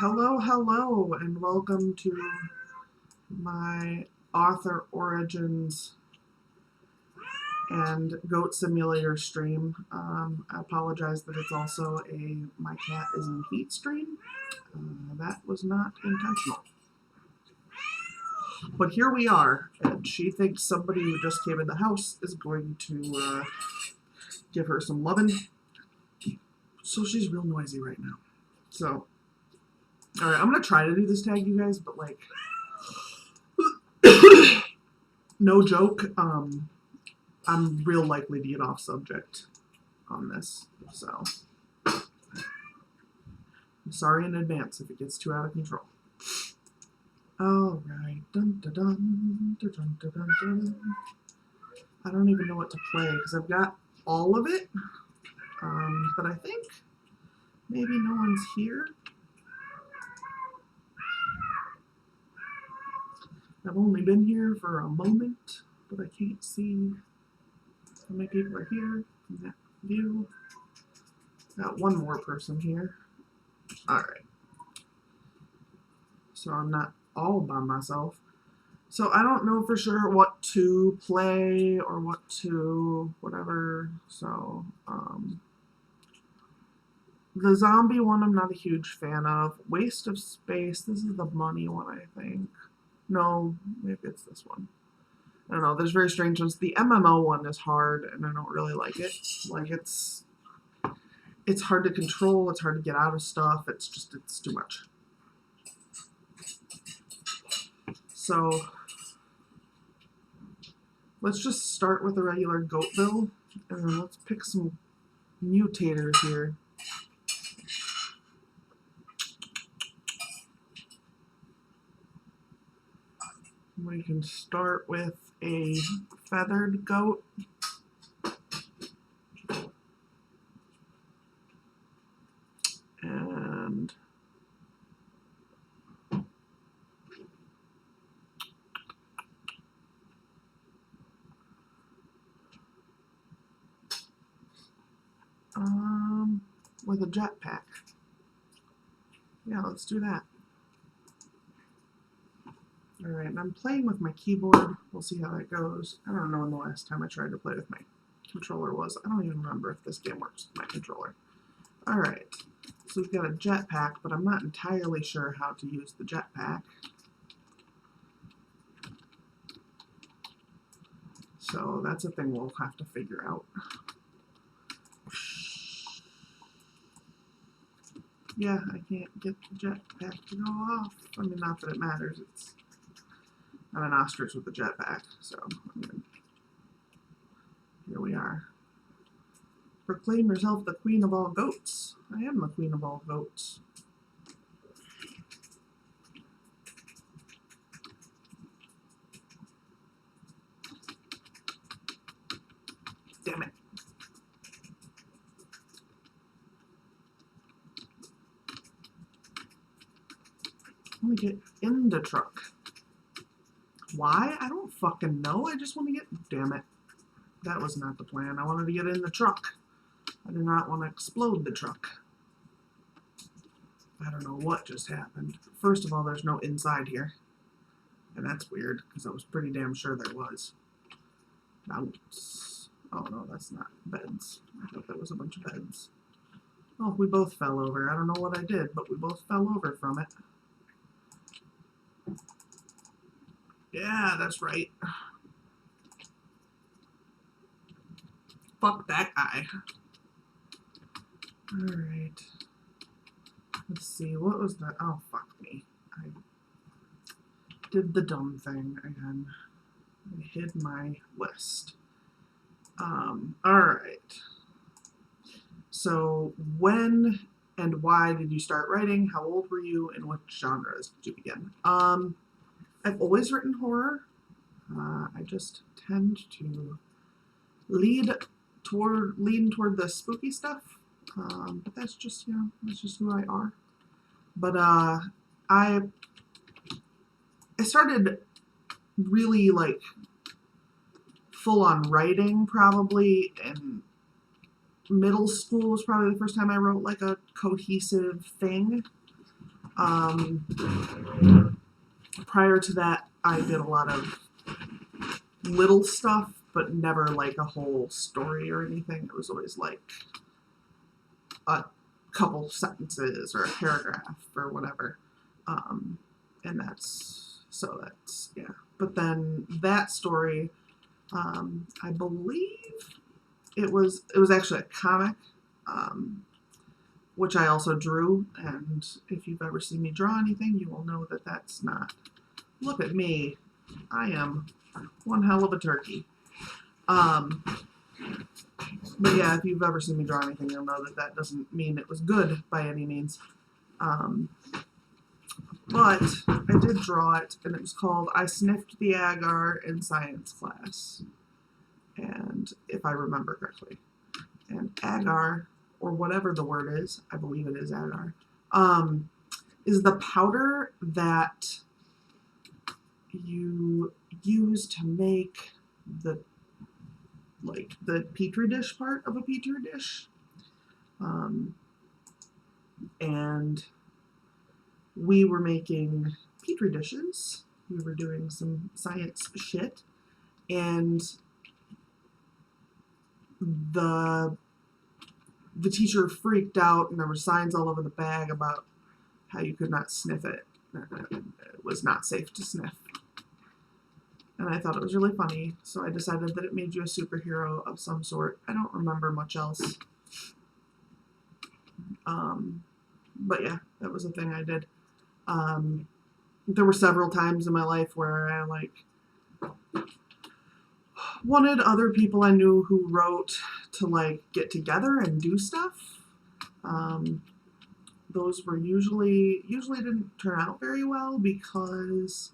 Hello, and welcome to my author origins and goat simulator stream. I apologize that it's also a my cat is in heat stream. That was not intentional. But here we are, and she thinks somebody who just came in the house is going to give her some lovin'. So she's real noisy right now. So, alright, I'm going to try to do this tag, you guys, but like, no joke, I'm real likely to get off subject on this, so I'm sorry in advance if it gets too out of control. Alright, dun dun dun dun dun dun dun dun. I don't even know what to play because I've got all of it, but I think maybe no one's here. I've only been here for a moment, but I can't see how many people are here in that view. Got one more person here. Alright. So I'm not all by myself. So I don't know for sure what to play or what to whatever. So, the zombie one I'm not a huge fan of. Waste of Space, this is the money one, I think. No, maybe it's this one. I don't know, there's very strange ones. The MMO one is hard, and I don't really like it. Like, it's hard to control, it's hard to get out of stuff, it's too much. So, let's just start with a regular Goatville, and then let's pick some mutators here. We can start with a feathered goat. And with a jetpack. Yeah, let's do that. Alright, and I'm playing with my keyboard. We'll see how that goes. I don't know when the last time I tried to play with my controller was. I don't even remember if this game works with my controller. Alright, so we've got a jetpack, but I'm not entirely sure how to use the jetpack. So that's a thing we'll have to figure out. Yeah, I can't get the jetpack to go off. I mean, not that it matters. I'm an ostrich with a jetpack, so here we are. Proclaim yourself the queen of all goats. I am the queen of all goats. Damn it. I want to get in the truck. Why? I don't fucking know. I just want to get... Damn it. That was not the plan. I wanted to get in the truck. I do not want to explode the truck. I don't know what just happened. First of all, there's no inside here. And that's weird, because I was pretty damn sure there was. Mounts. Oh no, that's not beds. I thought that was a bunch of beds. Oh, we both fell over. I don't know what I did, but we both fell over from it. Yeah, that's right. Fuck that guy. Alright. Let's see, what was that? Oh, fuck me. I did the dumb thing again. I hid my list. Alright. So, when and why did you start writing? How old were you? And what genres did you begin? I've always written horror. I just tend to lean toward the spooky stuff. But that's just, you know, that's just who I are. But I started really like full on writing probably in middle school was probably the first time I wrote like a cohesive thing. Prior to that, I did a lot of little stuff, but never like a whole story or anything. It was always like a couple sentences or a paragraph or whatever. And that's yeah. But then that story, I believe it was actually a comic, which I also drew. And if you've ever seen me draw anything, you will know that that's not. Look at me, I am one hell of a turkey. But yeah, if you've ever seen me draw anything, you'll know that that doesn't mean it was good by any means. But I did draw it, and it was called I Sniffed the Agar in Science Class. And if I remember correctly. And agar, or whatever the word is, I believe it is agar, is the powder that you use to make the petri dish part of a petri dish. And we were making petri dishes. We were doing some science shit. And the teacher freaked out, and there were signs all over the bag about how you could not sniff it. It was not safe to sniff. And I thought it was really funny, so I decided that it made you a superhero of some sort. I don't remember much else. But yeah, that was a thing I did. There were several times in my life where I wanted other people I knew who wrote to get together and do stuff. Those were usually didn't turn out very well because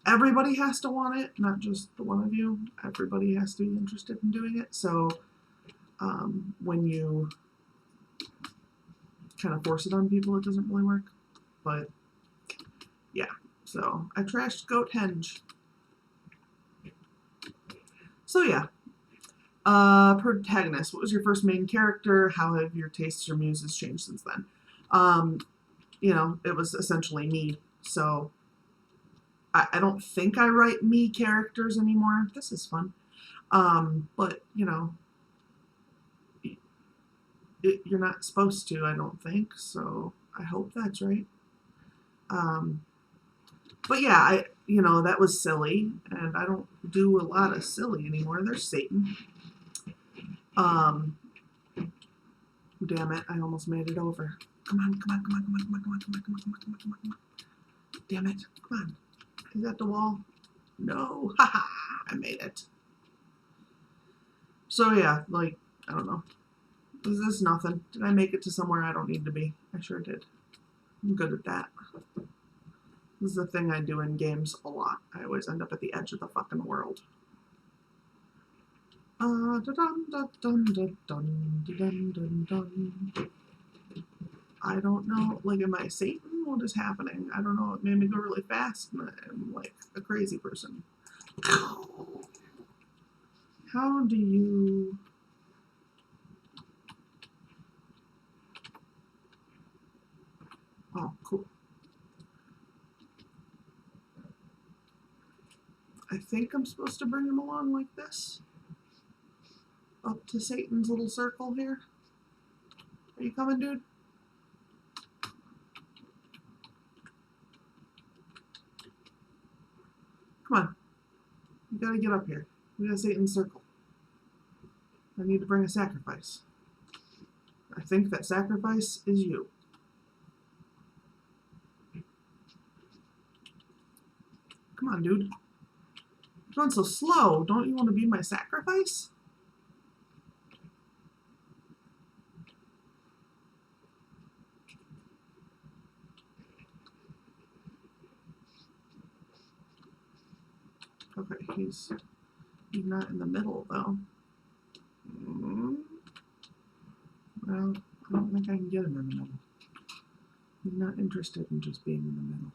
everybody has to want it, not just the one of you. Everybody has to be interested in doing it. So when you kind of force it on people, it doesn't really work. But yeah, so I trashed Goat Henge. So yeah, protagonist. What was your first main character? How have your tastes or muses changed since then? It was essentially me. So I don't think I write me characters anymore. This is fun. But you're not supposed to, I don't think. So I hope that's right. But yeah, that was silly, and I don't do a lot of silly anymore. There's Satan. Damn it, I almost made it over. Come on. Damn it, come on. Is that the wall? No, haha, I made it. So yeah, I don't know. This is nothing. Did I make it to somewhere I don't need to be? I sure did. I'm good at that. This is the thing I do in games a lot. I always end up at the edge of the fucking world. I don't know. Am I Satan? What is happening? I don't know. It made me go really fast, and I'm like a crazy person. How do you... Oh, cool. I think I'm supposed to bring him along like this. Up to Satan's little circle here. Are you coming, dude? Come on. You gotta get up here. We got Satan's circle. I need to bring a sacrifice. I think that sacrifice is you. Come on, dude. You're going so slow. Don't you want to be my sacrifice? Okay, he's not in the middle, though. Well, I don't think I can get him in the middle. He's not interested in just being in the middle.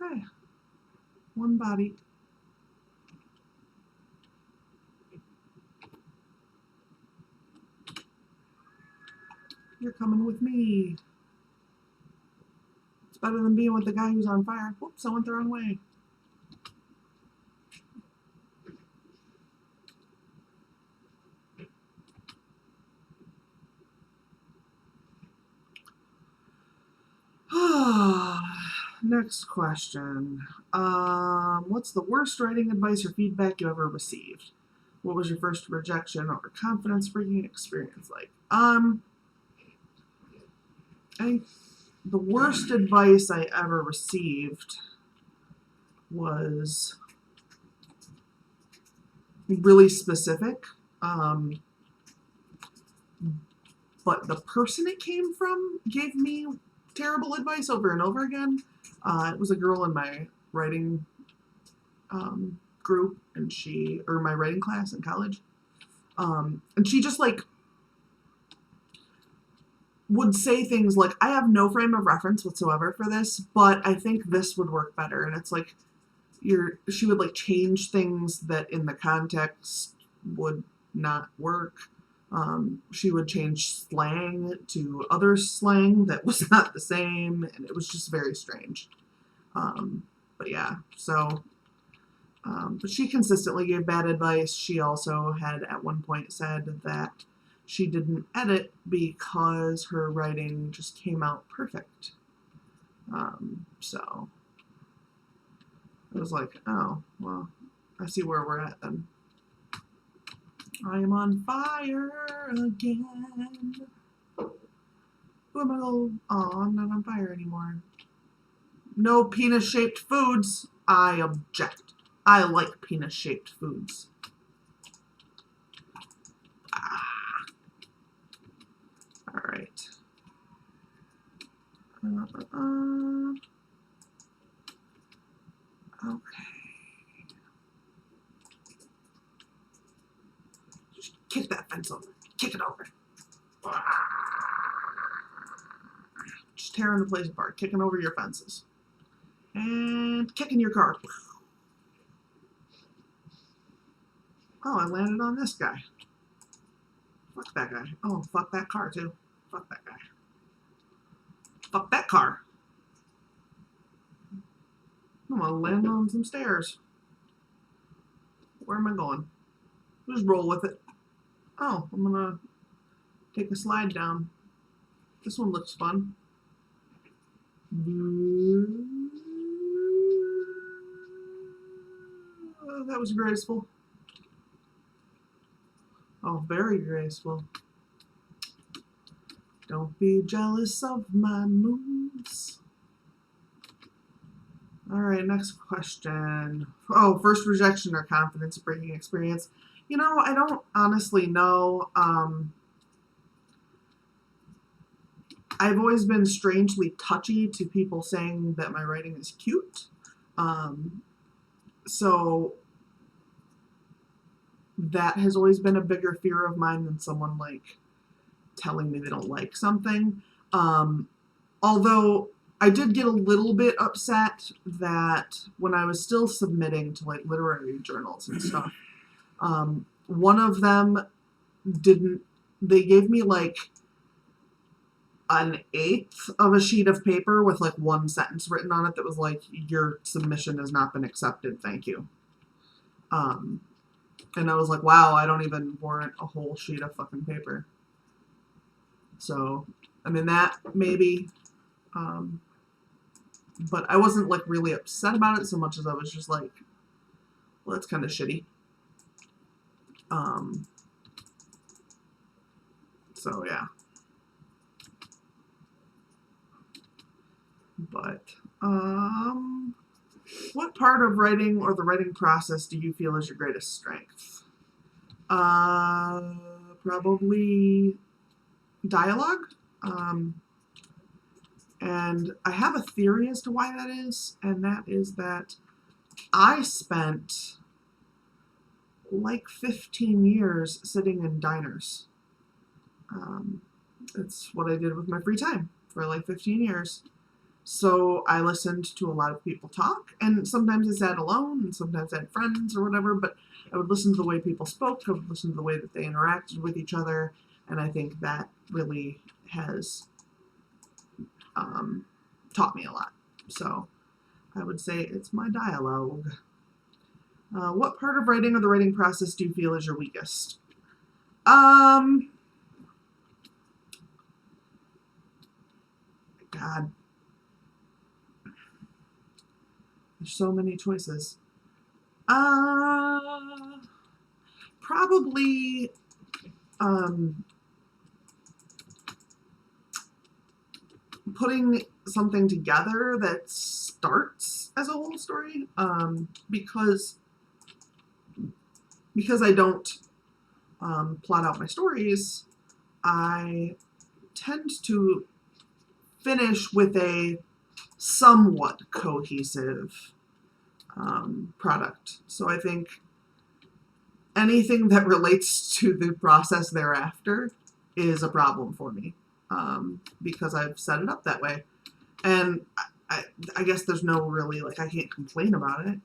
Okay. One body. You're coming with me. It's better than being with the guy who's on fire. Whoops, I went the wrong way. Next question. What's the worst writing advice or feedback you ever received? What was your first rejection or confidence-breaking experience like? I think the worst advice I ever received was really specific. But the person it came from gave me terrible advice over and over again. It was a girl in my writing group, and my writing class in college. And she just like would say things like, I have no frame of reference whatsoever for this, but I think this would work better. And it's like, she would like change things that in the context would not work. She would change slang to other slang that was not the same, and it was just very strange. But yeah, so, but she consistently gave bad advice. She also had at one point said that she didn't edit because her writing just came out perfect. So I was like, oh, well, I see where we're at then. I am on fire again. Who am I? Oh, I'm not on fire anymore. No penis-shaped foods. I object. I like penis-shaped foods. All right. Okay. Just kick that fence over. Kick it over. Just tearing the place apart. Kicking over your fences. And kicking your car. Oh, I landed on this guy. Fuck that guy. Oh, fuck that car too. Fuck that guy. Fuck that car. I'm gonna land on some stairs. Where am I going? Just roll with it. Oh, I'm gonna take a slide down. This one looks fun. Oh, that was graceful. Oh, very graceful. Don't be jealous of my moves. All right, next question. Oh, first rejection or confidence-breaking experience. You know, I don't honestly know. I've always been strangely touchy to people saying that my writing is cute. So that has always been a bigger fear of mine than someone like telling me they don't like something. Although I did get a little bit upset that when I was still submitting to like literary journals and stuff, one of them they gave me like an eighth of a sheet of paper with like one sentence written on it that was like, your submission has not been accepted, thank you. And I was like, wow, I don't even warrant a whole sheet of fucking paper. So, I mean, that maybe, but I wasn't like really upset about it so much as I was just like, well, that's kind of shitty. So yeah. But, what part of writing or the writing process do you feel is your greatest strength? Probably dialogue. And I have a theory as to why that is, and that is that I spent like 15 years sitting in diners. It's what I did with my free time for like 15 years. So I listened to a lot of people talk, and sometimes I sat alone, and sometimes I had friends or whatever, but I would listen to the way people spoke, I would listen to the way that they interacted with each other, and I think that really has taught me a lot. So I would say it's my dialogue. What part of writing or the writing process do you feel is your weakest? God, there's so many choices. Probably, putting something together that starts as a whole story, because I don't plot out my stories, I tend to finish with a somewhat cohesive product. So I think anything that relates to the process thereafter is a problem for me, because I've set it up that way. And I guess there's no really, like, I can't complain about it.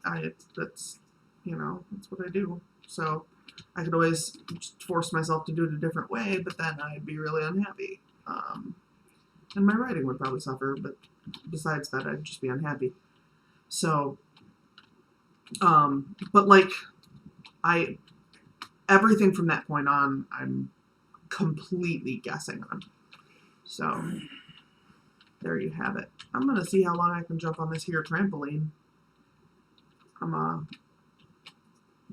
That's what I do. So I could always just force myself to do it a different way, but then I'd be really unhappy. And my writing would probably suffer, but besides that, I'd just be unhappy. So, but like, everything from that point on, I'm completely guessing on. So, there you have it. I'm going to see how long I can jump on this here trampoline. I'm a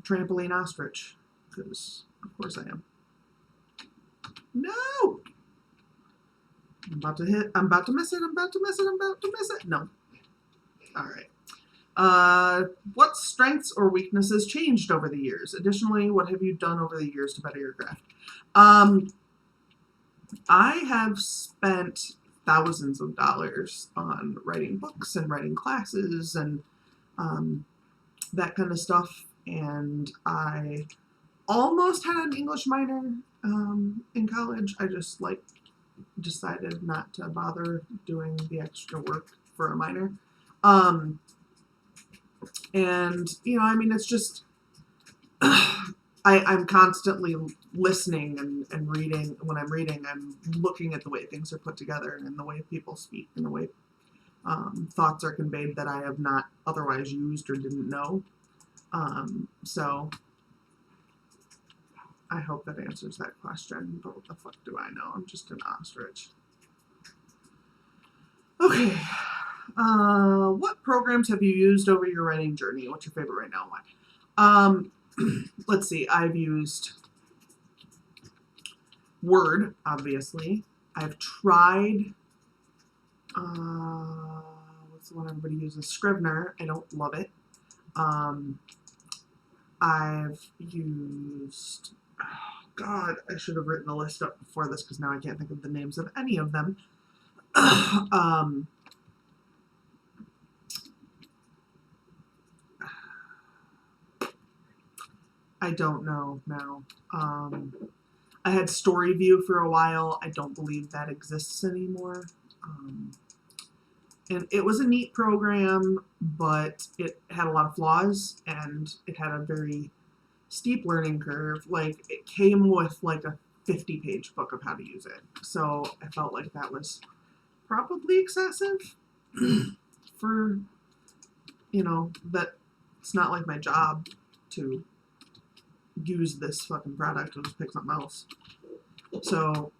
trampoline ostrich, because of course I am. No! I'm about to hit. I'm about to miss it. I'm about to miss it. I'm about to miss it. No. All right. What strengths or weaknesses changed over the years? Additionally, what have you done over the years to better your craft? I have spent thousands of dollars on writing books and writing classes and that kind of stuff. And I almost had an English minor in college. I just decided not to bother doing the extra work for a minor. And it's just I'm constantly listening and reading. When I'm reading, I'm looking at the way things are put together and the way people speak and the way thoughts are conveyed that I have not otherwise used or didn't know. So I hope that answers that question, but what the fuck do I know? I'm just an ostrich. Okay. What programs have you used over your writing journey? What's your favorite right now and why? Let's see. I've used Word, obviously. I've tried, what's the one everybody uses? Scrivener. I don't love it. I've used, oh God, I should have written a list up before this because now I can't think of the names of any of them. I don't know now. I had Storyview for a while. I don't believe that exists anymore. And it was a neat program, but it had a lot of flaws, and it had a very steep learning curve. Like, it came with like a 50-page book of how to use it. So I felt like that was probably excessive for, that it's not like my job to use this fucking product and just pick something else. So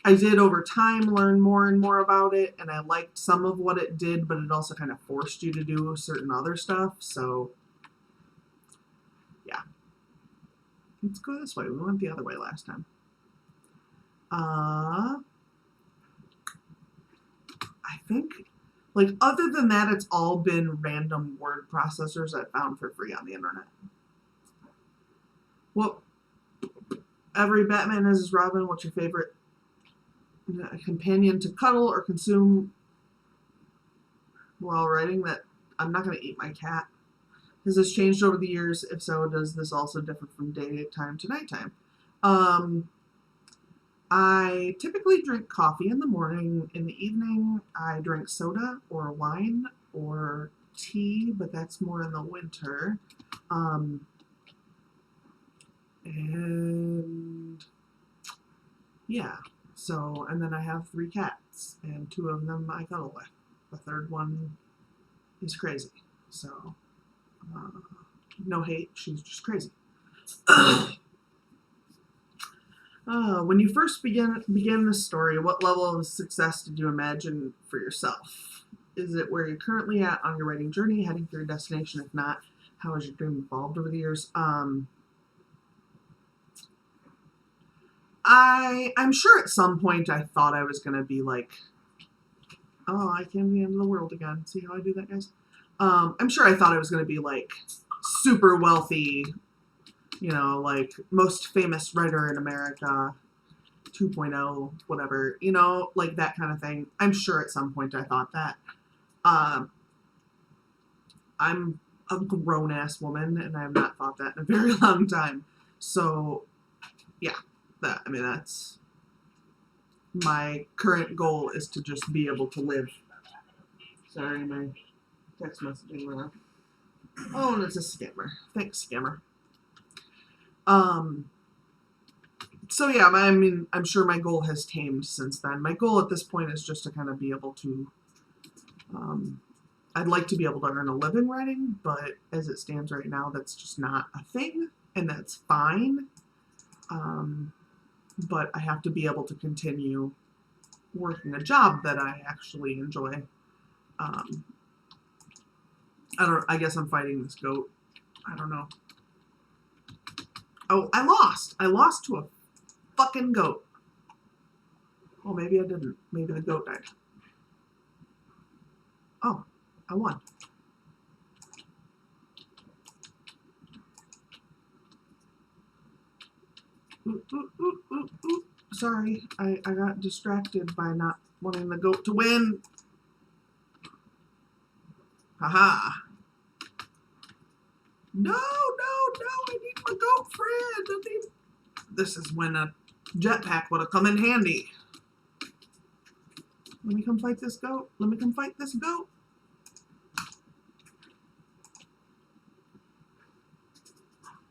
I did over time learn more and more about it, and I liked some of what it did, but it also kind of forced you to do certain other stuff. So yeah, let's go this way. We went the other way last time. I think, like, other than that, it's all been random word processors I found for free on the internet. Well, every Batman has his Robin. What's your favorite companion to cuddle or consume while writing? That I'm not going to eat my cat. Has this changed over the years? If so, does this also differ from daytime to nighttime? I typically drink coffee in the morning. In the evening, I drink soda or wine or tea, but that's more in the winter. Um, and yeah, so, and then I have 3 cats, and 2 of them I cuddle with. The third one is crazy. So, uh, no hate, she's just crazy. When you first began this story, what level of success did you imagine for yourself? Is it where you're currently at on your writing journey, heading for your destination? If not, how has your dream evolved over the years? I'm sure at some point I thought I was gonna be like, oh, I came to the end of the world again. See how I do that, guys? I'm sure I thought I was gonna be like super wealthy, like most famous writer in America, 2.0, whatever, like that kind of thing. I'm sure at some point I thought that. Um, I'm a grown ass woman and I have not thought that in a very long time. So, yeah, that's my current goal is to just be able to live. Sorry, my text messaging went off. Oh, and it's a scammer. Thanks, scammer. So yeah, I'm sure my goal has tamed since then. My goal at this point is just to kind of be able to, I'd like to be able to earn a living writing, but as it stands right now, that's just not a thing, and that's fine. But I have to be able to continue working a job that I actually enjoy. I guess I'm fighting this goat. I don't know. Oh, I lost. I lost to a fucking goat. Oh, maybe I didn't. Maybe the goat died. Oh, I won. Ooh, ooh, ooh, ooh, ooh. Sorry, I got distracted by not wanting the goat to win. Haha. No, no, no, I need my goat friend. This is when a jetpack would have come in handy. Let me come fight this goat. Let me come fight this goat.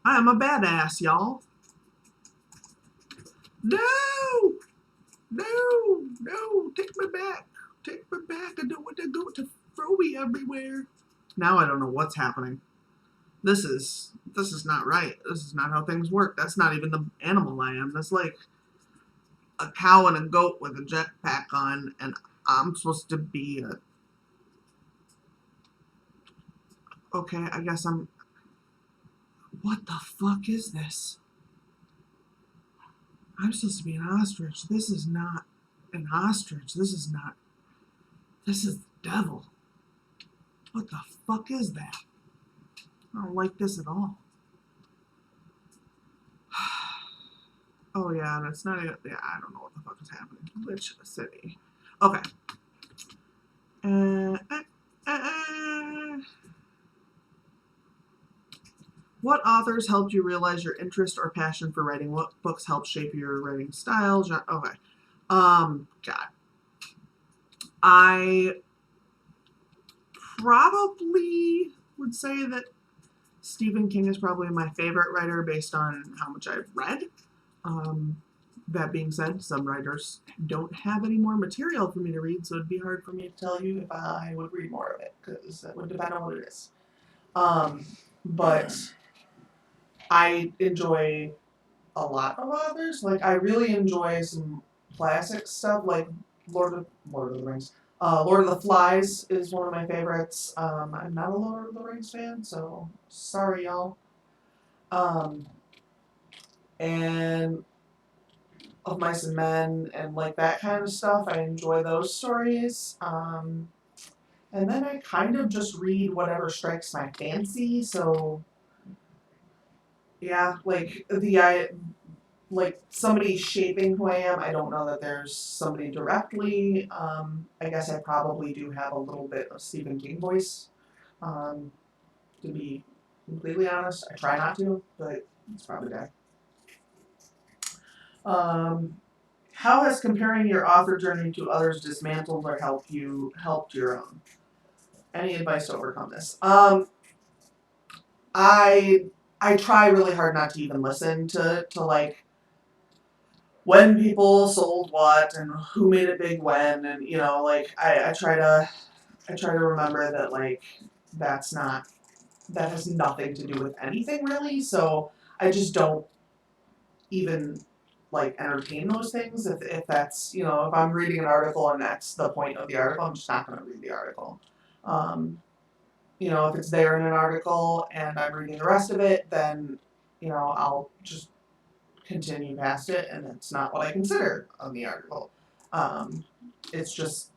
I am a badass, y'all. No! No! No! Take me back. Take me back. I don't want the goat to throw me everywhere. Now I don't know what's happening. This is not right. This is not how things work. That's not even the animal I am. That's like a cow and a goat with a jetpack on, and I'm supposed to be a... Okay, I guess I'm... What the fuck is this? I'm supposed to be an ostrich. This is not an ostrich. This is not... This is the devil. What the fuck is that? I don't like this at all. Oh yeah, and it's not even... Yeah, I don't know what the fuck is happening. Which city? Okay. What authors helped you realize your interest or passion for writing? What books helped shape your writing style? Okay. God. I probably would say that Stephen King is probably my favorite writer based on how much I've read. That being said, some writers don't have any more material for me to read, so it'd be hard for me to tell you if I would read more of it, because that would depend on what it is. But I enjoy a lot of authors. Like, I really enjoy some classic stuff, like Lord of the Rings. Lord of the Flies is one of my favorites. I'm not a Lord of the Rings fan, so sorry, y'all. And Of Mice and Men and like that kind of stuff. I enjoy those stories. And then I kind of just read whatever strikes my fancy. So yeah, like somebody shaping who I am. I don't know that there's somebody directly. I guess I probably do have a little bit of Stephen King voice. To be completely honest, I try not to, but it's probably there. How has comparing your author journey to others dismantled or helped your own? Any advice to overcome this? I try really hard not to even listen to like when people sold what and who made it big when, and like I try to remember that like that's not that has nothing to do with anything really. So I just don't even like entertain those things if that's if I'm reading an article and that's the point of the article, I'm just not going to read the article. Um, if it's there in an article and I'm reading the rest of it, then I'll just continue past it, and it's not what I consider on the article. Um, it's just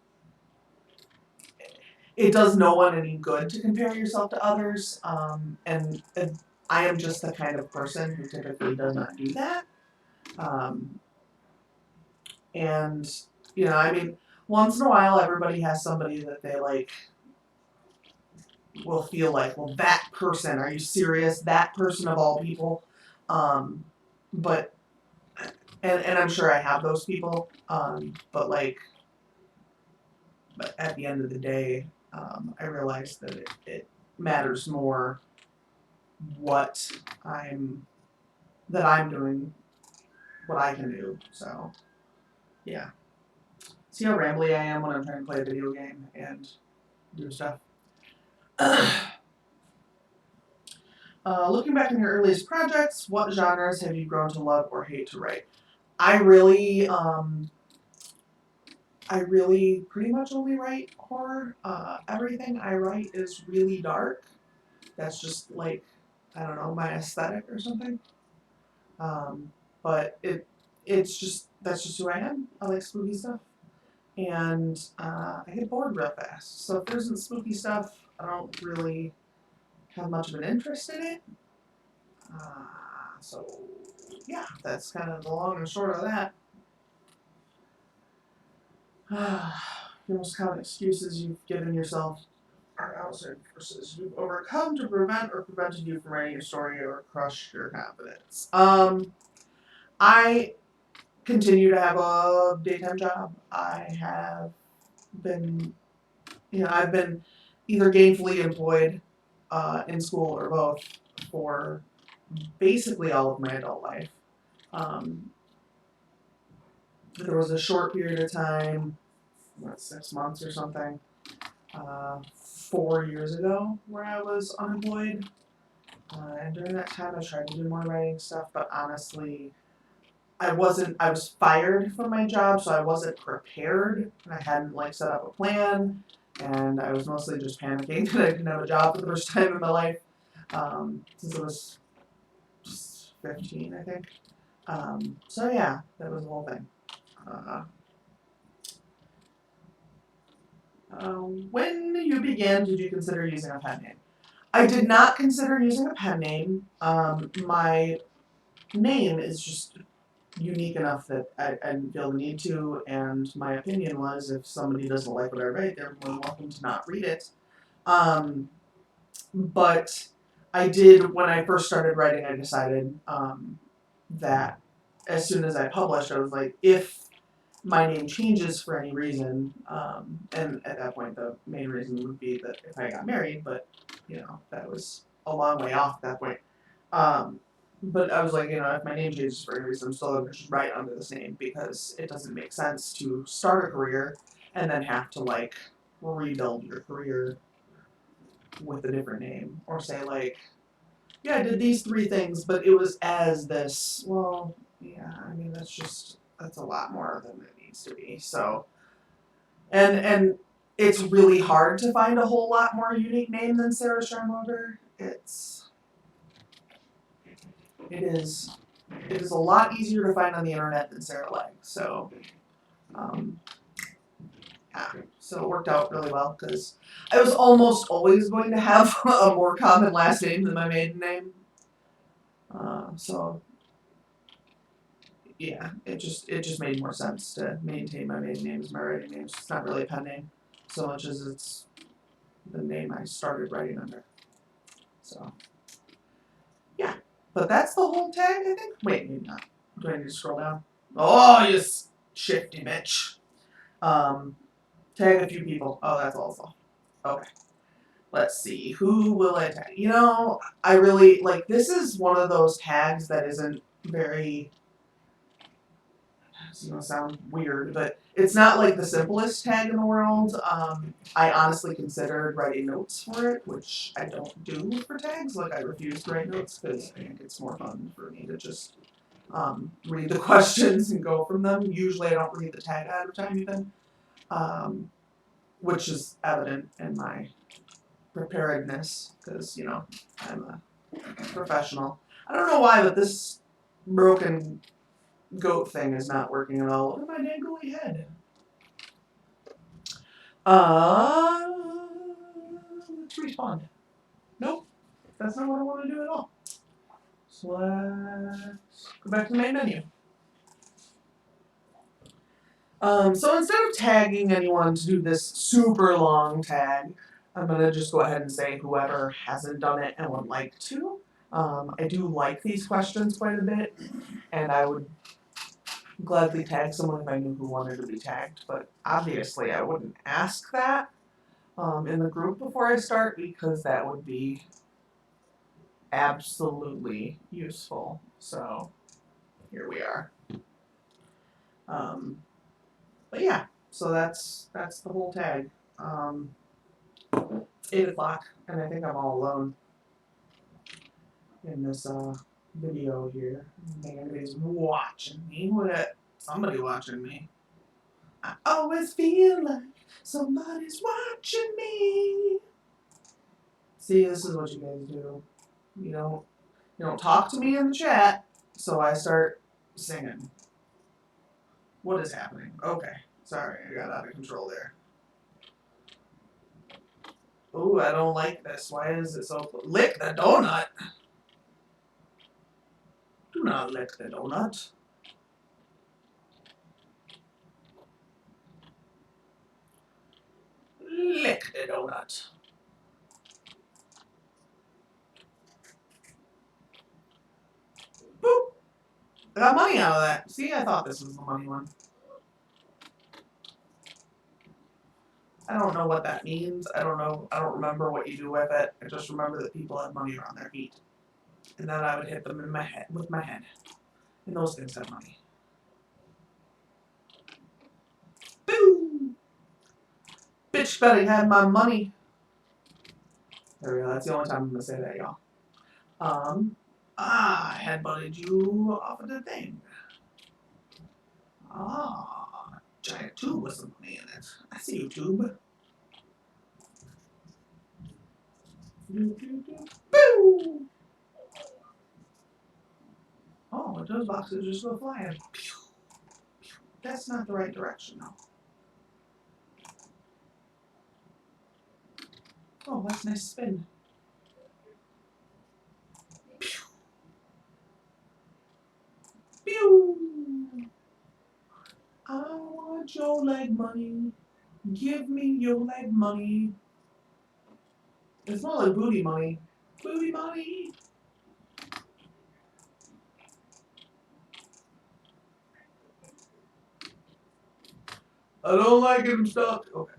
it does no one any good to compare yourself to others, and I am just the kind of person who typically does not do that. Um, and I mean, once in a while, everybody has somebody that they like will feel like, well, that person, are you serious? That person of all people. Um, but and I'm sure I have those people. But like, but at the end of the day, I realize that it matters more what I'm that I'm doing, what I can do. So yeah. See how rambly I am when I'm trying to play a video game and do stuff. Looking back on your earliest projects, what genres have you grown to love or hate to write? I really, pretty much only write horror. Everything I write is really dark. That's just like, I don't know, my aesthetic or something. But that's just who I am. I like spooky stuff, and I get bored real fast. So if there isn't spooky stuff, I don't really have much of an interest in it. So yeah, that's kind of the long and short of that. The most common excuses you've given yourself are outside forces you've overcome to prevent or prevented you from writing your story or crush your confidence. I continue to have a daytime job. I have been, I've been either gainfully employed in school or both for basically all of my adult life. Um, there was a short period of time, 6 months or something, 4 years ago, where I was unemployed. And during that time, I tried to do more writing stuff, but honestly, I was fired from my job, so I wasn't prepared, and I hadn't like set up a plan, and I was mostly just panicking that I didn't have a job for the first time in my life, since I was 15, I think. So yeah, that was the whole thing. When you began, did you consider using a pen name? I did not consider using a pen name. My name is just unique enough that I didn't feel the need to, and my opinion was if somebody doesn't like what I write, they're more than welcome to not read it. But I did, when I first started writing, I decided that as soon as I published, I was like, if my name changes for any reason, and at that point the main reason would be that if I got married, but that was a long way off at that point. But I was like, if my name changes for any reason, I'm still going to just write under this name because it doesn't make sense to start a career and then have to like rebuild your career with a different name, or say like, yeah, I did these 3 things, but it was as this. Well, yeah, I mean that's a lot more than it needs to be. So, and it's really hard to find a whole lot more unique name than Sarah Sternberger. It is a lot easier to find on the internet than Sarah Legg. So, yeah, so it worked out really well because I was almost always going to have a more common last name than my maiden name. So yeah, it just made more sense to maintain my maiden name as my writing name. It's not really a pen name so much as it's the name I started writing under. So yeah, but that's the whole tag, I think. Wait, maybe not. Do I need to scroll down? Oh yes. Shifty Mitch. Tag a few people. Oh, that's awful. Okay. Let's see. Who will I tag? You know, I really, like, this is one of those tags that isn't very, it's going to sound weird, but it's not like the simplest tag in the world. I honestly considered writing notes for it, which I don't do for tags. Like, I refuse to write notes because I think it's more fun for me to just read the questions and go from them. Usually I don't read the tag ahead of time even, which is evident in my preparedness because, you know, I'm a professional. I don't know why, but this broken goat thing is not working at all. Look at my dangly head. Let's respond. Nope, that's not what I want to do at all. So let's go back to the main menu. So instead of tagging anyone to do this super long tag, I'm going to just go ahead and say whoever hasn't done it and would like to. I do like these questions quite a bit, and I would gladly tag someone if I knew who wanted to be tagged, but obviously I wouldn't ask that in the group before I start because that would be absolutely useful. So here we are. But yeah, so that's the whole tag. 8 o'clock, and I think I'm all alone in this video here. I don't think anybody's watching me. Somebody watching me. I always feel like somebody's watching me. See, this is what you guys do. You don't talk to me in the chat, so I start singing. What is happening? Okay, sorry, I got out of control there. Ooh, I don't like this. Why is it so... Lick the donut? Do not lick the donut. Lick the donut. Boop. I got money out of that. See, I thought this was the money one. I don't know what that means. I don't know. I don't remember what you do with it. I just remember that people have money around their feet. And then I would hit them in my head with my head. And those things have money. Boo! Bitch better have my money. There we go. That's the only time I'm gonna say that, y'all. I headbutted you off of the thing. Giant tube with some money in it. I see you, tube. Boo! Oh, those boxes just go flying. That's not the right direction, though. Oh, that's a nice spin. Pew! I want your leg money. Give me your leg money. It's more like booty money. Booty money. I don't like him stuck. Okay.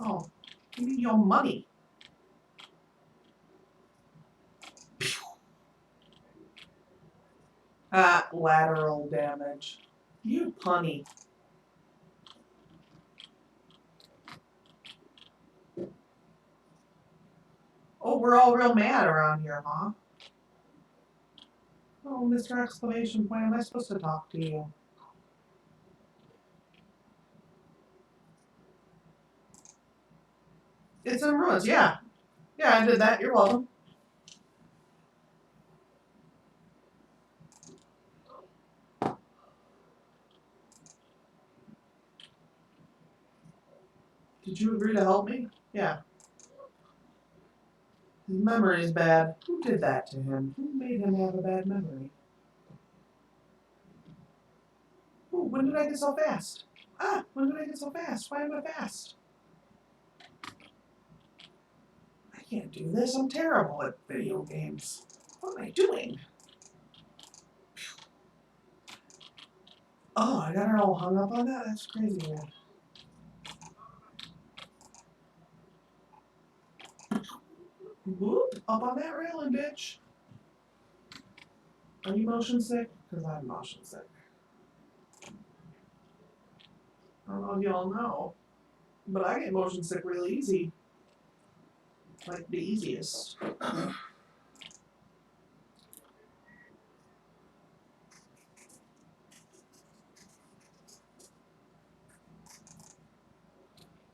Oh, give me your money. Ah, lateral damage. You punny. Oh, we're all real mad around here, huh? Oh, Mr. Exclamation Point, am I supposed to talk to you? It's in ruins, yeah. Yeah, I did that. You're welcome. Did you agree to help me? Yeah. His memory is bad. Who did that to him? Who made him have a bad memory? Ooh, when did I get so fast? Ah, when did I get so fast? Why am I fast? I can't do this. I'm terrible at video games. What am I doing? Oh, I got her all hung up on that? That's crazy, man. Whoop, up on that railing, bitch. Are you motion sick? Because I'm motion sick. I don't know if y'all know, but I get motion sick really easy. Like the easiest.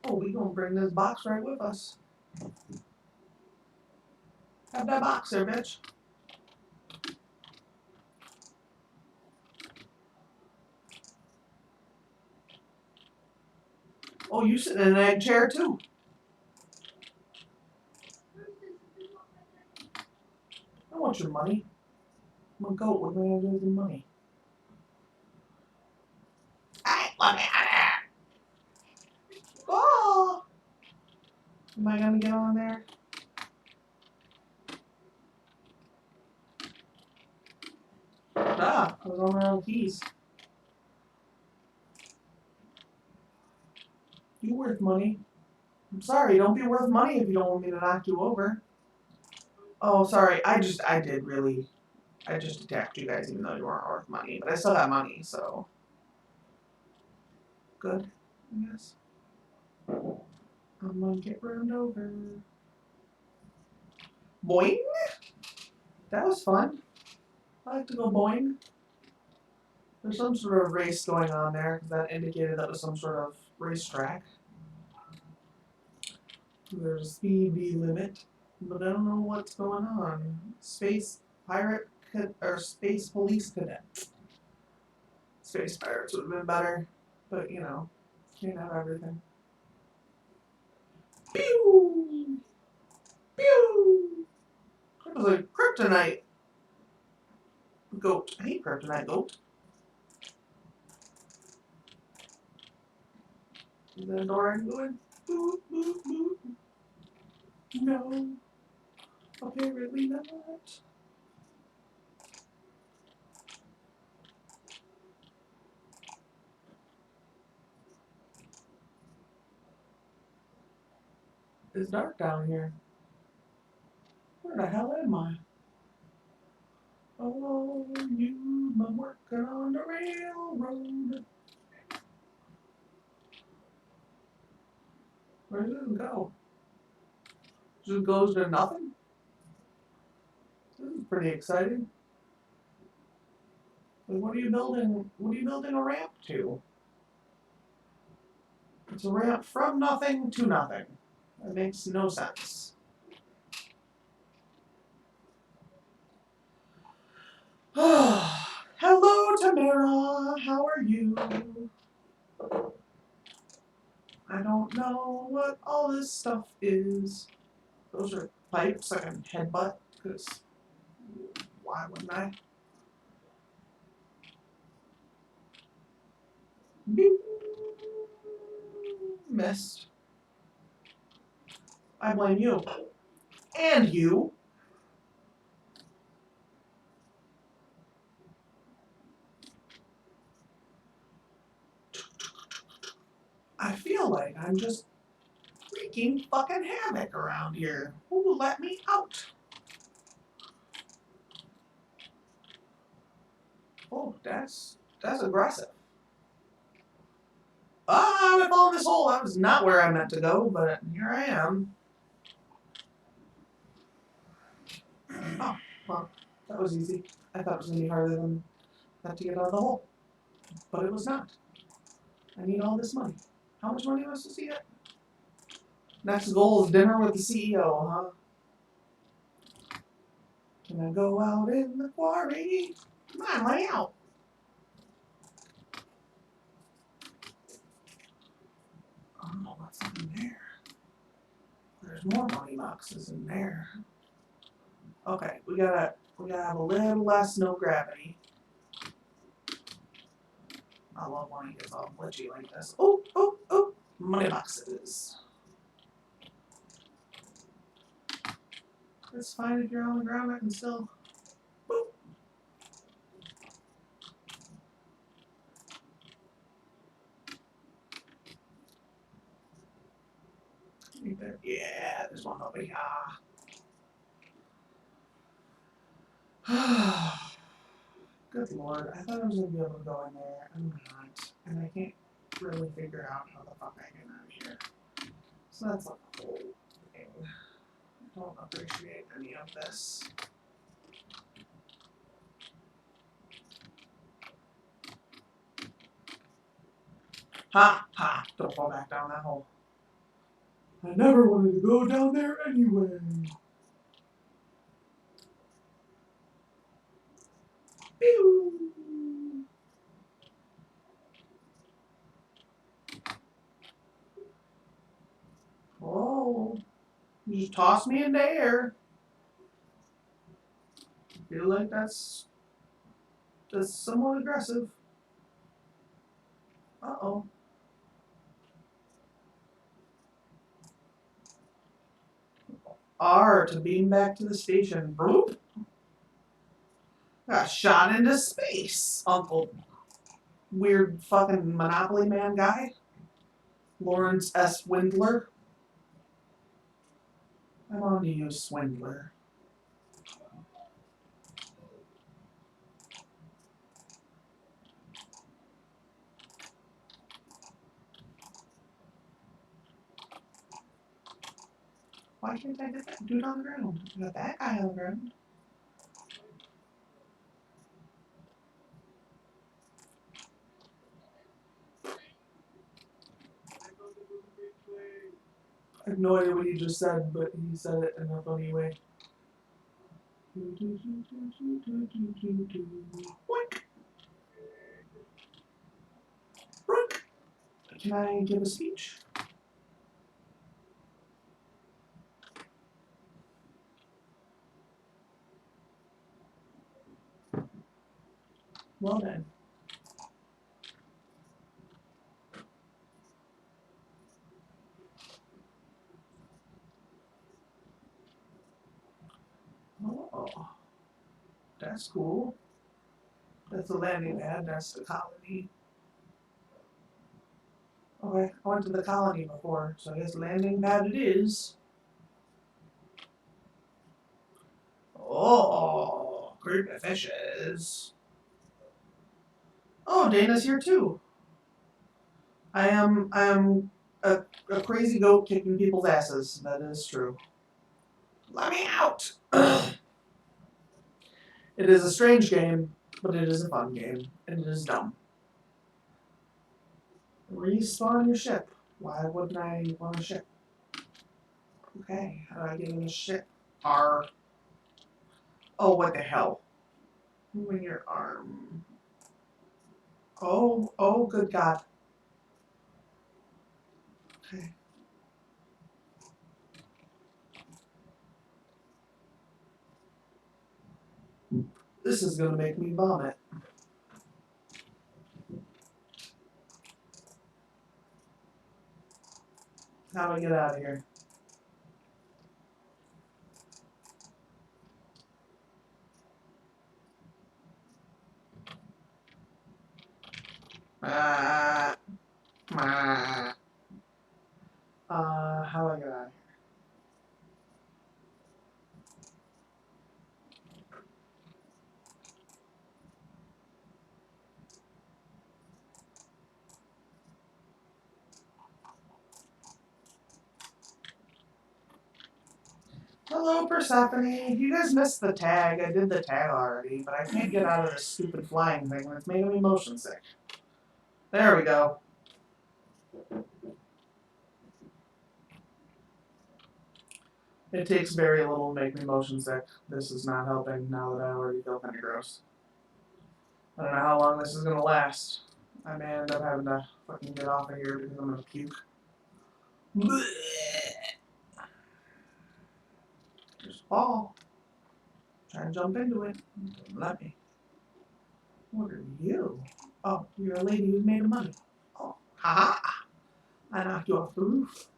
Oh, we gonna bring this box right with us. Have that box there, bitch. Oh, you sitting in an egg chair too. I want your money. I'm a goat. What am I gonna do with your money? Hey, let me out of here. Oh! Am I gonna get on there? Ah, I was on my own keys. You worth money. I'm sorry, don't be worth money if you don't want me to knock you over. Oh, sorry, I just attacked you guys even though you weren't worth money, but I still got money, so. Good, I guess. I'm gonna get run over. Boing! That was fun. I like to go boing. There's some sort of race going on there, because that indicated that was some sort of racetrack. There's a speed limit, but I don't know what's going on. Space pirate or space police cadet. Space pirates would have been better, but you know, can't have everything. Pew! Pew! It was a kryptonite goat. I hate kryptonite goat. Is there a door I can go in? Boop, boop, boop. No, apparently not. It's dark down here. Where the hell am I? Oh, you've been working on the railroad. Where does it go? Just goes to nothing? This is pretty exciting. What are you building? What are you building a ramp to? It's a ramp from nothing to nothing. That makes no sense. Hello, Tamara. How are you? I don't know what all this stuff is. Those are pipes I can headbutt, because why wouldn't I? Beep. Missed. I blame you. And you. I feel like I'm just wreaking fucking havoc around here. Who will let me out? Oh, that's aggressive. Ah, I'm falling in this hole. That was not where I meant to go, but here I am. Oh, well, that was easy. I thought it was going to be harder than that to get out of the hole. But it was not. I need all this money. How much money am I supposed to get? Next goal is dinner with the CEO, huh? Can I go out in the quarry? Come on, let me out. Oh, what's in there? There's more money boxes in there. Okay, we gotta have a little less no gravity. I love when it gets all glitchy like this. Oh, oh, oh! Money boxes. It's fine if you're on the ground, I can still. Boop. Yeah, there's one over here. Good lord, I thought I was gonna be able to go in there. I'm not. And I can't really figure out how the fuck I get out of here. So that's like the whole thing. I don't appreciate any of this. Ha! Ha! Don't fall back down that hole. I never wanted to go down there anyway. Pew! Oh, you just toss me in the air. I feel like that's somewhat aggressive. Uh-oh. R to beam back to the station. Boop. Got shot into space, Uncle Weird fucking Monopoly Man guy. Lawrence S. Windler. I'm on to you, Swindler. Why can't I get that dude on the ground? I got that guy on the ground. I have no idea what he just said, but he said it in a funny way. Boink! Rook! Can I give a speech? Well then. Oh, that's cool. That's the landing pad, that's the colony. Okay, I went to the colony before, so I guess landing pad it is. Oh, creepy fishes. Oh, Dana's here too. I am a crazy goat kicking people's asses. That is true. Let me out! It is a strange game, but it is a fun game, and it is dumb. Respawn your ship. Why wouldn't I want a ship? Okay, how do I get in a ship? R. Oh, what the hell? Moving your arm. Oh, good God. Okay. This is gonna make me vomit. How do I get out of here? Ah, ah. How do I get out of here? Hello, Persephone. You guys missed the tag. I did the tag already, but I can't get out of this stupid flying thing, and it's making me motion sick. There we go. It takes very little to make me motion sick. This is not helping now that I already feel kind of gross. I don't know how long this is going to last. I may end up having to fucking get off of here because I'm going to puke. Blech. There's a ball. Try to jump into it. Don't let me. What are you? Oh, you're a lady who's made of money. Oh, ha ha! I knocked you off the roof.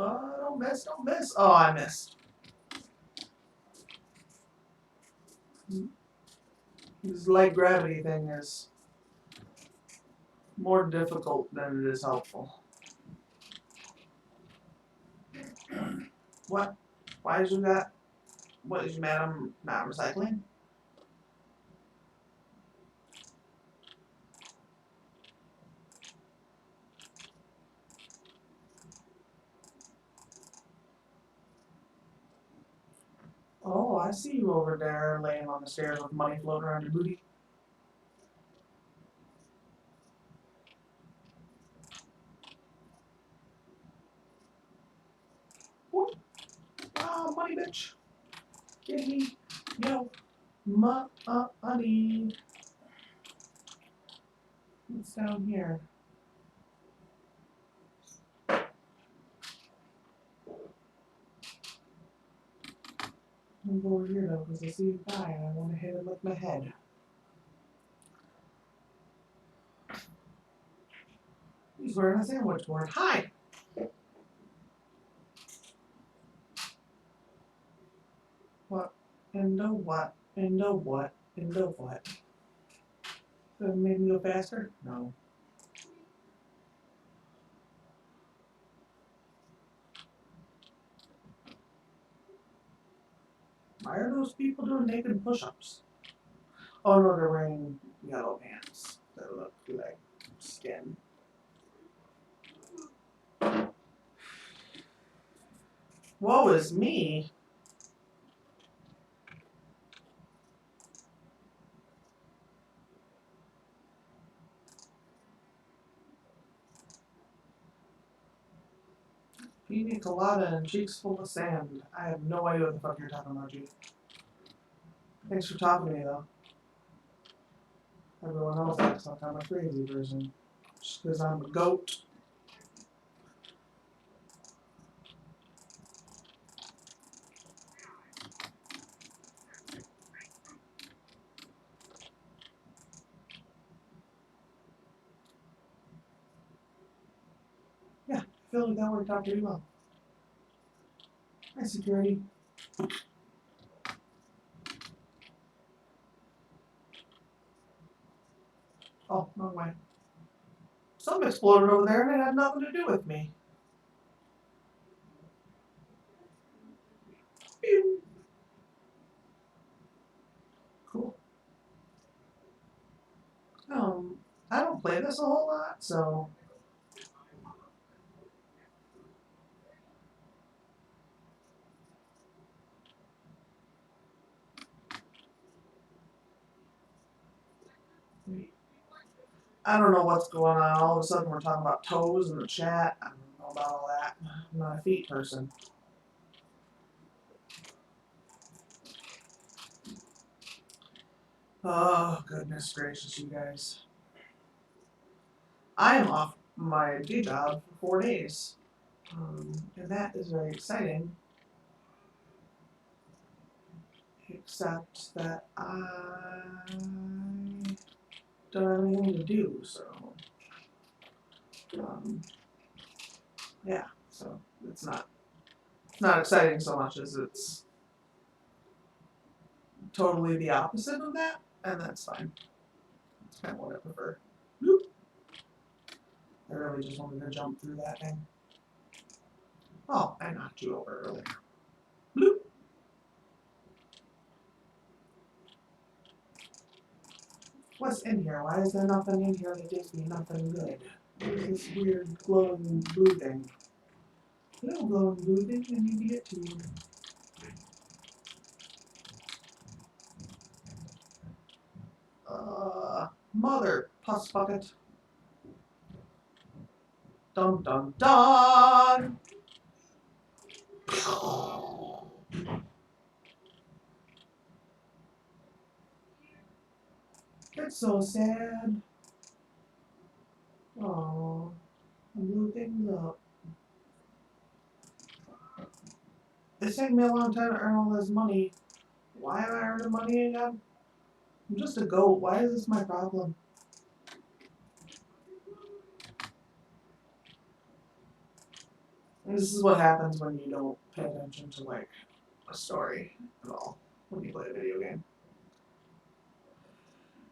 Don't miss, don't miss. Oh, I missed. This light gravity thing is more difficult than it is helpful. What? Why is you got? What is you mad I'm not recycling? Oh, I see you over there laying on the stairs with money floating around your booty. Whoop. Oh, money bitch. Give me yo money. What's down here? I'm going to go over here though because I see a guy and I want to hit him with my head. He's wearing a sandwich board. Hi! What? Endo what? Endo what? Endo what? That made me go faster? No. Why are those people doing naked push-ups? Oh no, they're wearing yellow pants that look like skin. Woe is me. Pina colada and cheeks full of sand. I have no idea what the fuck you're talking about, G. Thanks for talking to me, though. Everyone else acts like I'm a crazy person. Just because I'm a goat. Yeah, I feel like that worked out pretty well. Hi, security. Oh, wrong way. Something exploded over there and it had nothing to do with me. Pew. Cool. I don't play this a whole lot, so. I don't know what's going on. All of a sudden, we're talking about toes in the chat. I don't know about all that. I'm not a feet person. Oh, goodness gracious, you guys. I am off my day job for 4 days. And that is very exciting. Except that I don't have anything to do, so. Yeah, so it's not exciting so much as it's totally the opposite of that, and that's fine. It's kind of what I prefer. Bloop. I really just wanted to jump through that thing. Oh, I knocked you over earlier. Bloop. What's in here? Why is there nothing in here that gives me nothing good? This weird glowing blue thing. Little glowing blue thing, I need to get to you. Mother pus bucket. Dun dun dun! It's so sad. Oh, I'm blue things up. It's taking me a long time to earn all this money. Why am I earning money again? I'm just a goat. Why is this my problem? This is what happens when you don't pay attention to like a story at all when you play a video game.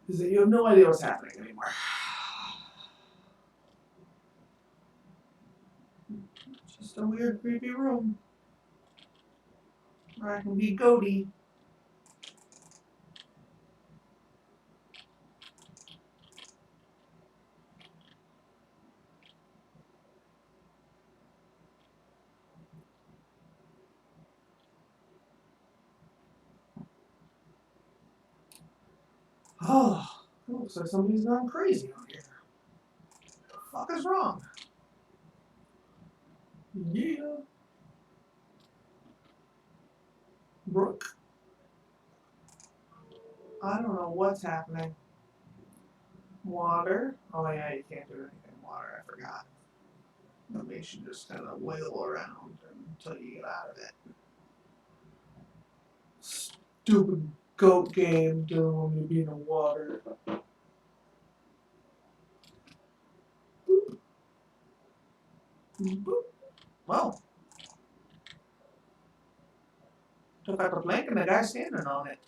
Is that you have no idea what's happening anymore. It's just a weird, creepy room where I can be goaty. Oh, it looks like somebody's gone crazy out here. What the fuck is wrong? Yeah. Brooke. I don't know what's happening. Water. Oh yeah, you can't do anything in water, I forgot. That makes you just kind of wiggle around until you get out of it. Stupid goat game, don't want me to be in the water. Boop. Boop. Well, took out the plank and the guy standing on it.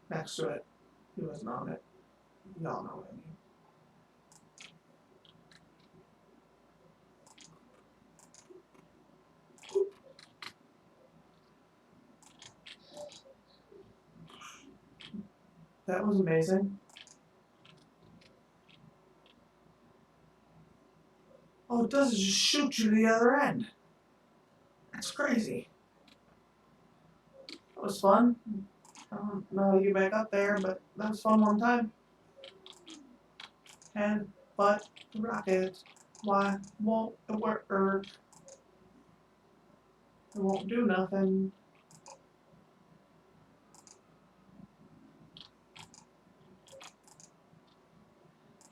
Next to it. He wasn't on it. Y'all know what I mean. That was amazing. All it does is just shoot you to the other end. That's crazy. That was fun. I don't know how to get back up there, but that was fun one time. Head, butt, rocket. Why won't it work? It won't do nothing.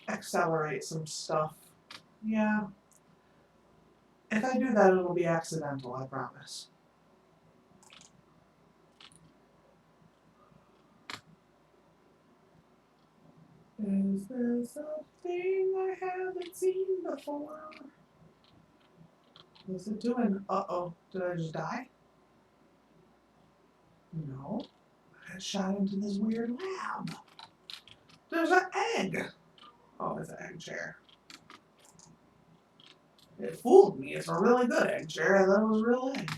Accelerate some stuff. Yeah. If I do that, it'll be accidental, I promise. Is there something I haven't seen before? What's it doing? Uh-oh. Did I just die? No. I got shot into this weird lab. There's an egg. Oh, it's an egg chair. It fooled me. It's a really good egg chair. I thought it was a real egg.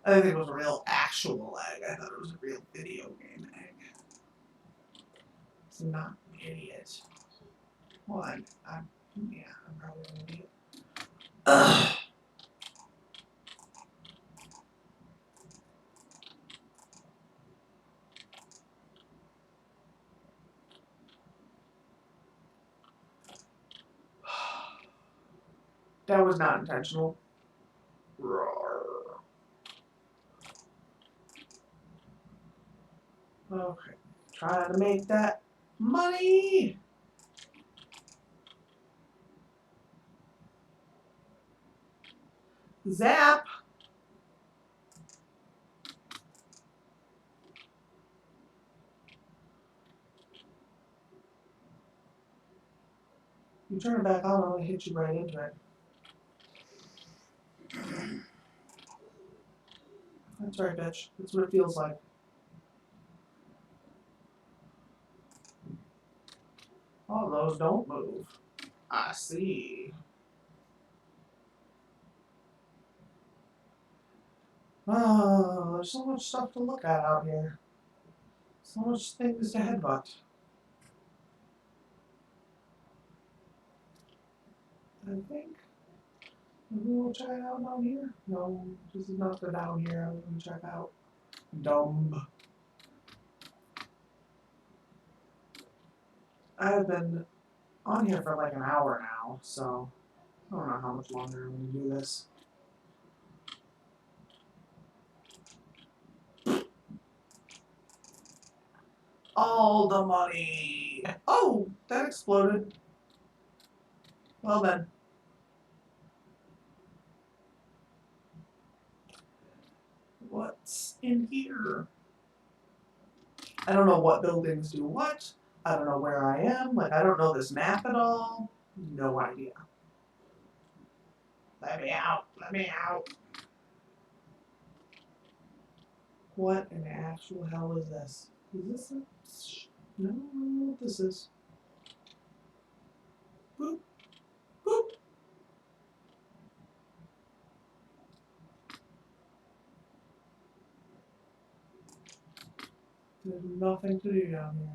I didn't think it was a real actual egg. I thought it was a real video game egg. It's not an idiot. Well, I'm probably an idiot. Ugh. That was not intentional. Roar. Okay. Trying to make that money. Zap. You turn it back on, I'll hit you right into it. That's right, bitch. That's what it feels like. Oh, those don't move. I see. Oh, there's so much stuff to look at out here. So much things to headbutt. I think maybe we'll try it out down here. No, this is not the down here I was going to check out. Dumb. I've been on here for like an hour now, so I don't know how much longer I'm going to do this. All the money! Oh, that exploded. Well then. What's in here? I don't know what buildings do what. I don't know where I am. Like, I don't know this map at all. No idea. Let me out. Let me out. What in the actual hell is this? Is this a... No, I don't know what this is. Boop. Boop. There's nothing to do down here.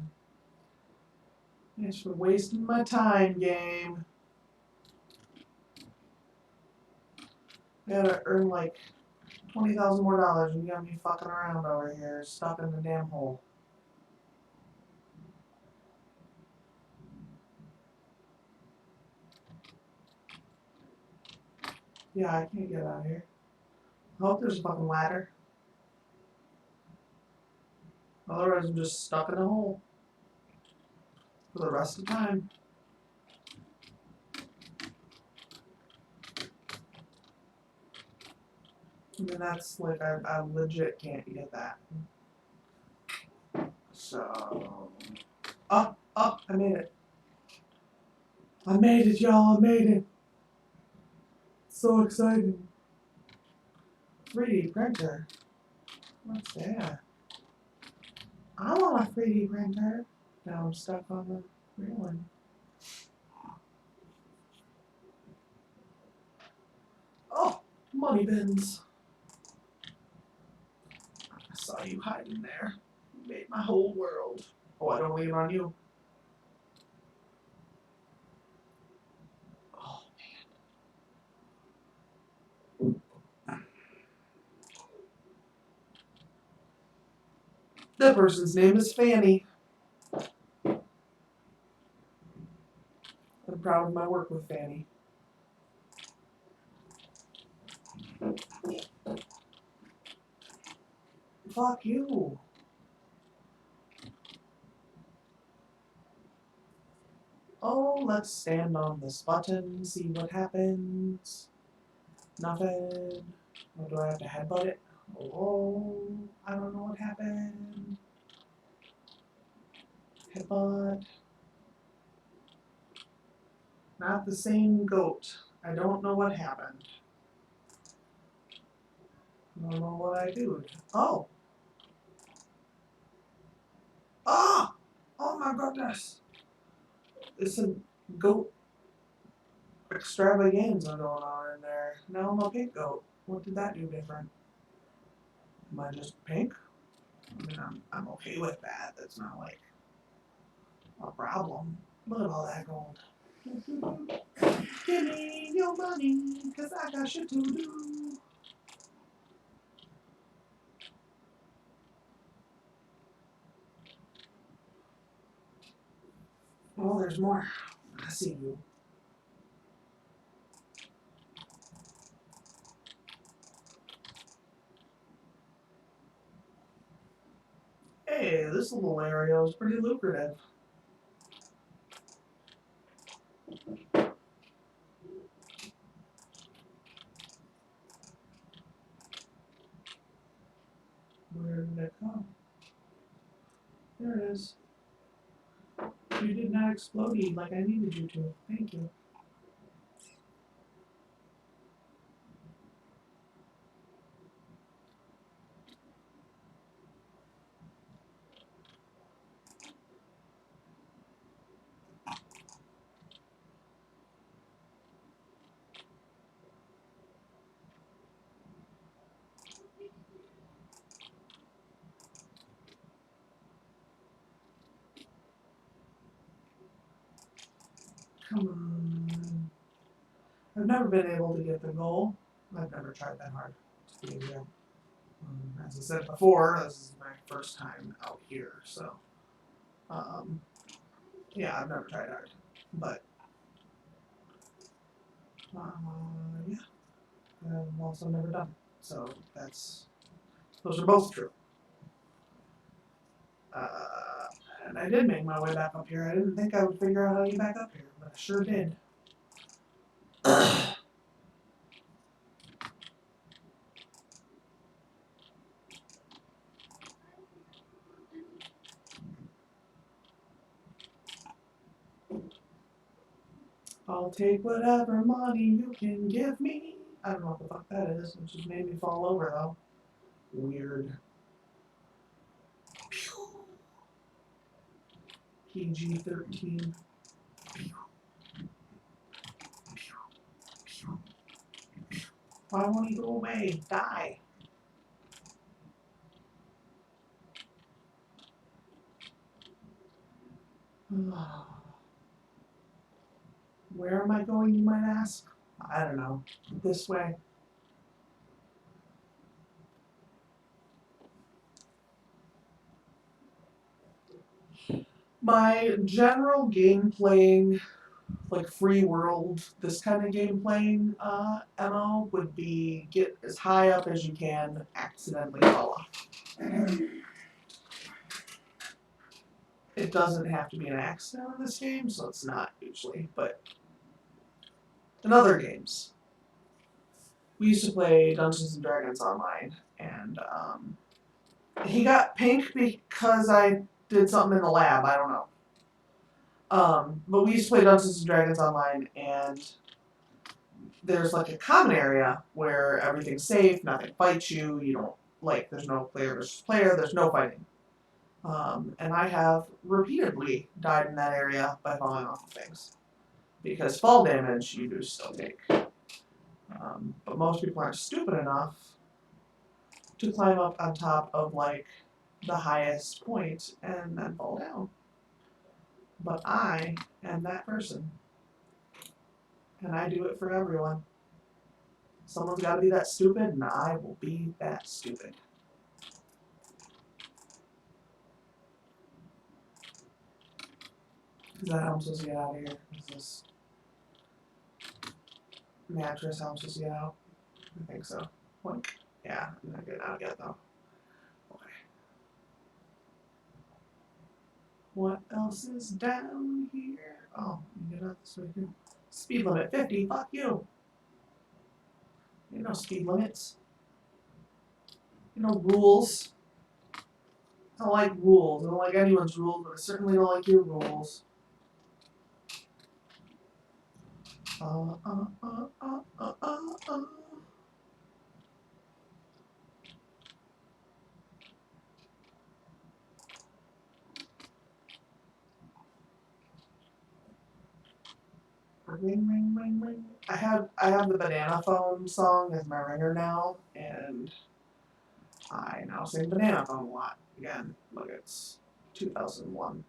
Thanks for wasting my time, game. I gotta earn like $20,000 more and you got me fucking around over here, stuck in the damn hole. Yeah, I can't get out of here. I hope there's a fucking ladder. Otherwise, I'm just stuck in a hole for the rest of the time. I mean, that's like, I legit can't get that. So, up, I made it. I made it, y'all, I made it. So exciting. 3D printer. What's that? I want a 3D printer. Now I'm stuck on the real one. Oh, money bins. I saw you hiding there. You made my whole world. Oh, I don't leave on you. Oh, man. That person's name is Fanny. I'm proud of my work with Fanny. Fuck you. Oh, let's stand on this button, see what happens. Nothing. Or do I have to headbutt it? Oh, I don't know what happened. Headbutt. Not the same goat. I don't know what happened. I don't know what I do. Oh! Ah! Oh my goodness! It's a goat extravaganza going on in there. Now I'm a pink goat. What did that do different? Am I just pink? I mean, I'm okay with that. That's not like a problem. Look at all that gold. Give me your money, cause I got shit to do. Oh, there's more. I see you. Hey, this little area is pretty lucrative. Where did it come? There it is. You did not explode like I needed you to. Thank you. Come on. I've never been able to get the goal. I've never tried that hard to be here. As I said before, this is my first time out here, so yeah, I've never tried hard, but yeah, I've also never done it. So those are both true. And I did make my way back up here. I didn't think I would figure out how to get back up here, but I sure did. I'll take whatever money you can give me. I don't know what the fuck that is. It just made me fall over though. Weird. PG-13. Why won't he go away? Die. Where am I going, you might ask? I don't know. This way. My general game playing, like free world, this kind of game playing MO would be get as high up as you can, accidentally fall off. It doesn't have to be an accident in this game, so it's not usually, but in other games. We used to play Dungeons and Dragons online, and he got pink because I did something in the lab, I don't know. But we used to play Dungeons and Dragons online, and there's like a common area where everything's safe, nothing fights you, you don't, like, there's no player versus player, there's no fighting. And I have repeatedly died in that area by falling off of things. Because fall damage you do still take. But most people aren't stupid enough to climb up on top of, like, the highest point and then fall down. But I am that person. And I do it for everyone. Someone's got to be that stupid, and I will be that stupid. Is that how I'm supposed to get out of here? Is this mattress how I'm supposed to get out? I think so. What? Yeah, I'm not getting out yet, though. Okay. What else is down here? Oh, you get out this way too. Speed limit 50, fuck you. You know speed limits. You know rules. I don't like rules. I don't like anyone's rules, but I certainly don't like your rules. Uh. Ring, ring, ring, ring. I have the banana phone song as my ringer now, and I now sing banana phone a lot. Again, look, it's 2001,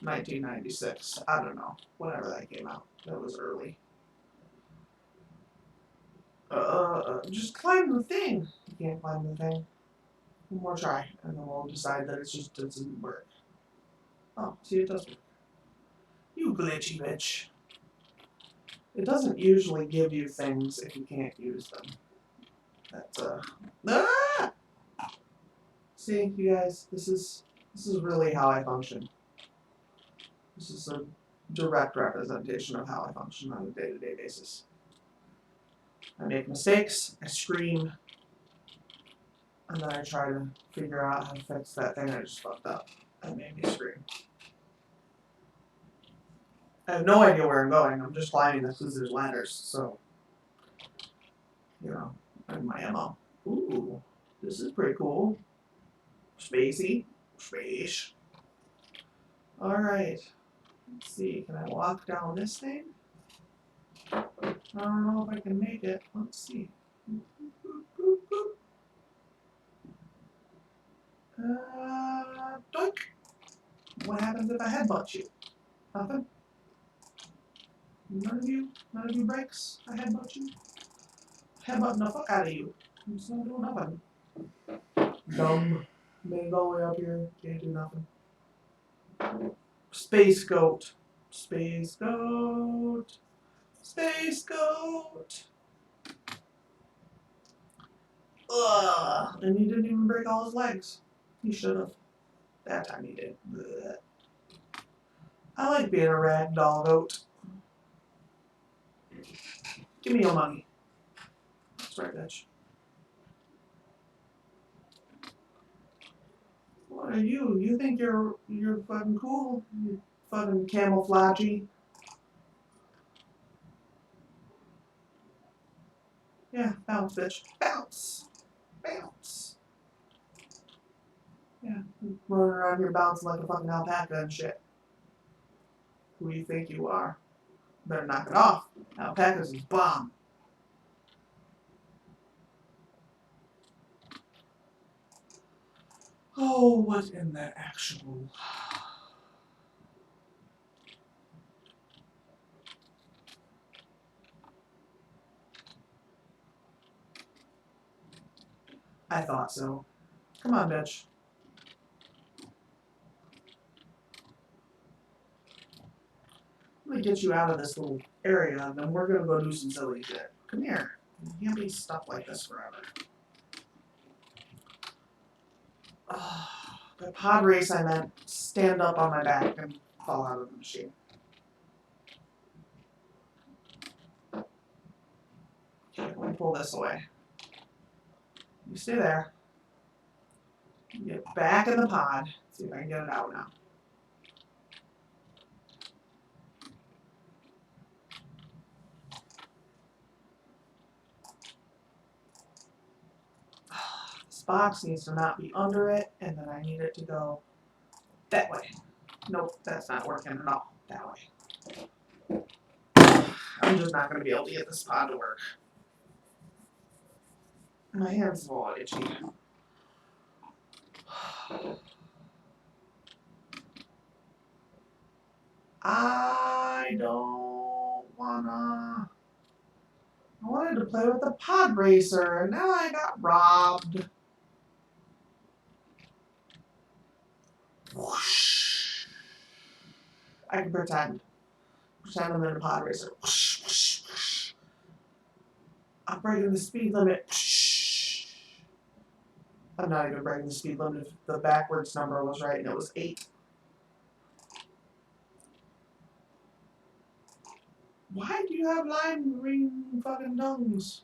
1996. I don't know, whenever that came out. That was early. Just climb the thing. You can't climb the thing. One more try, and then we'll decide that it just doesn't work. Oh, see, it does work. You glitchy bitch. It doesn't usually give you things if you can't use them. That's ah! See, you guys, this is really how I function. This is a direct representation of how I function on a day-to-day basis. I make mistakes, I scream, and then I try to figure out how to fix that thing I just fucked up that made me scream. I have no idea where I'm going. I'm just climbing this because there's ladders, so, you know, and my ammo. Ooh, this is pretty cool. Spacey. Space. Alright. Let's see, can I walk down this thing? I don't know if I can make it. Let's see. Doink. What happens if I headbutt you? Nothing? None of you breaks? I headbutt you? Headbutting the fuck out of you. I'm just not doing nothing. Dumb. Made it all the way up here. Can't do nothing. Space goat. Space goat. Space goat. Ugh. And he didn't even break all his legs. He should have. That time he did. Blech. I like being a ragdoll goat. Give me your money. That's right, bitch. What are you? You think you're fucking cool? You fucking camouflagey. Yeah, bounce, bitch. Bounce! Bounce! Yeah, running around here bouncing like a fucking alpaca and shit. Who do you think you are? Better knock it off. Alpacas is bomb. Oh, what in the actual... I thought so. Come on, bitch. Let me get you out of this little area, and then we're gonna go do some silly shit. Come here. You can't be stuck like this forever. By pod race, I meant stand up on my back and fall out of the machine. Okay, let me pull this away. You stay there. Get back in the pod. See if I can get it out now. This box needs to not be under it, and then I need it to go that way. Nope, that's not working at all. That way. I'm just not going to be able to get this pod to work. My hands are all itchy. I don't wanna... I wanted to play with the pod racer, and now I got robbed. Whoosh. I can pretend. Pretend I'm in a pod racer. Whoosh, whoosh, whoosh. I'm breaking the speed limit. Whoosh. I'm not even breaking the speed limit if the backwards number was right, and it was 8. Why do you have lime green fucking tongues?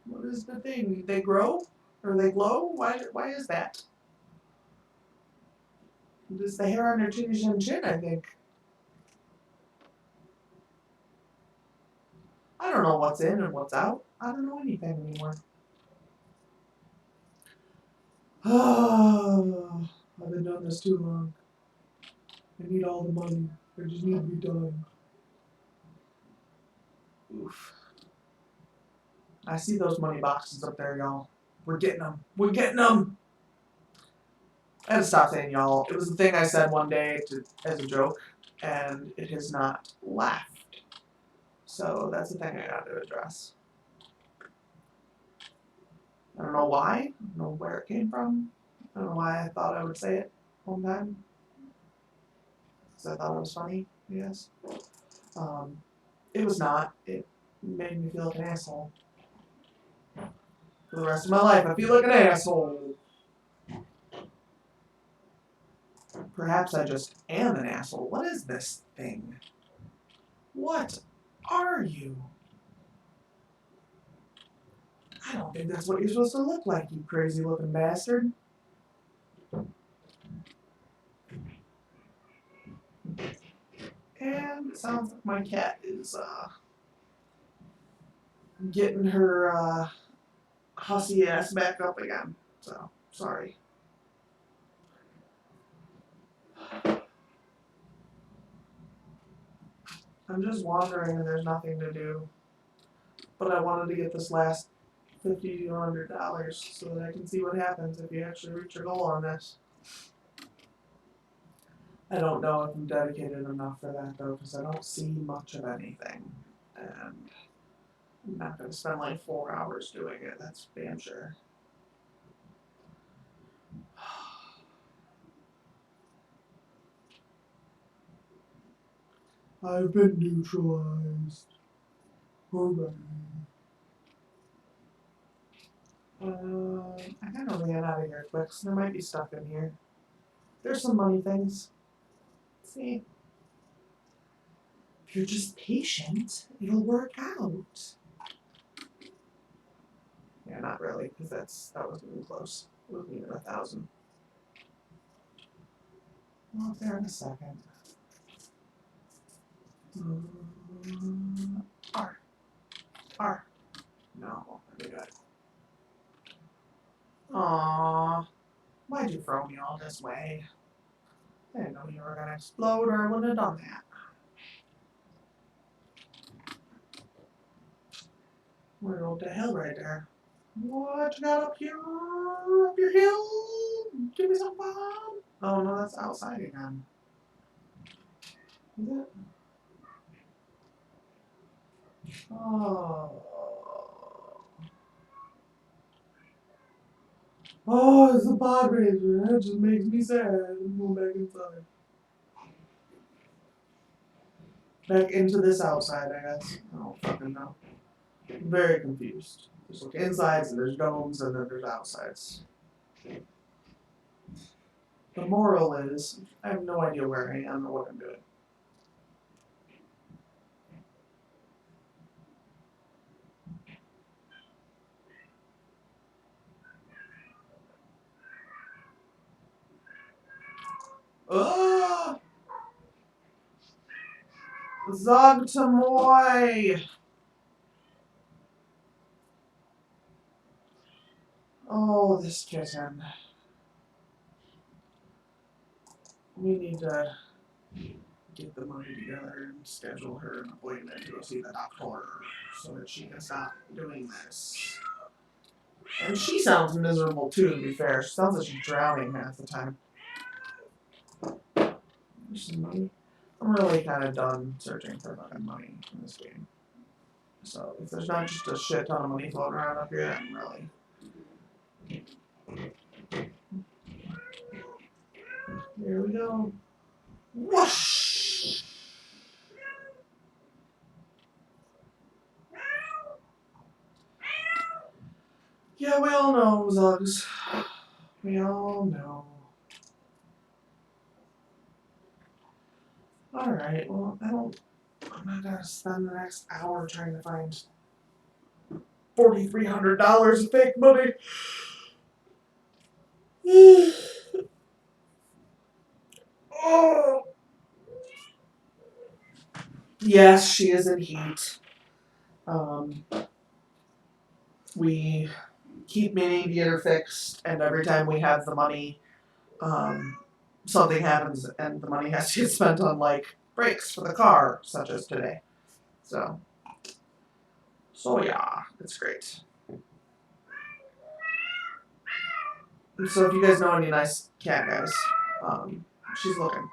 What is the thing? They grow? Or they glow? Why is that? It's the hair on your chin, I think. I don't know what's in and what's out. I don't know anything anymore. Oh, I've been doing this too long. I need all the money. I just need to be done. Oof. I see those money boxes up there, y'all. We're getting them. We're getting them! I had to stop saying y'all. It was the thing I said one day as a joke, and it has not laughed. So that's the thing I got to address. I don't know why. I don't know where it came from. I don't know why I thought I would say it one time. Because I thought it was funny, I guess. It was not. It made me feel like an asshole. For the rest of my life, I feel like an asshole. Perhaps I just am an asshole. What is this thing? What are you? I don't think that's what you're supposed to look like, you crazy looking bastard. And it sounds like my cat is getting her hussy ass back up again. So, sorry. I'm just wandering and there's nothing to do. But I wanted to get this last $50 to $100 so that I can see what happens if you actually reach your goal on this. I don't know if I'm dedicated enough for that though, because I don't see much of anything. And I'm not going to spend like 4 hours doing it, that's damn sure. I've been neutralized. Hooray. I kind of ran out of here quick, so there might be stuff in here. There's some money things. See? If you're just patient, it'll work out. Yeah, not really, because that wasn't even close. It wasn't even 1,000. Well, up there in a second. R. No, I thrown you all this way. I didn't know you were gonna explode, or I wouldn't have done that. We're going to hell right there. What you got up here? Up your hill? Give me some fun. Oh no, that's outside again. Is it? Oh. Oh, it's a pod ranger. That just makes me sad. I'm going back inside. Back into this outside, I guess. I don't fucking know. I'm very confused. There's like insides and there's domes and then there's outsides. The moral is, I have no idea where I am or what I'm doing. Oh! Zogtamoy! Oh, this kitten. We need to get the money together and schedule her an appointment to go see the doctor so that she can stop doing this. And she sounds miserable too, to be fair. She sounds like she's drowning half the time. There's some money. I'm really kind of done searching for fucking money in this game. So if there's not just a shit ton of money floating around up here, I'm really... Here we go. Whoosh! Yeah, we all know, Zugs. We all know. Alright, well, I'm not gonna spend the next hour trying to find $4,300 of fake money. Oh. Yes, she is in heat. We keep meaning to get her fixed, and every time we have the money, something happens and the money has to get spent on, like, brakes for the car, such as today. So yeah, it's great. So if you guys know any nice cat guys, she's looking.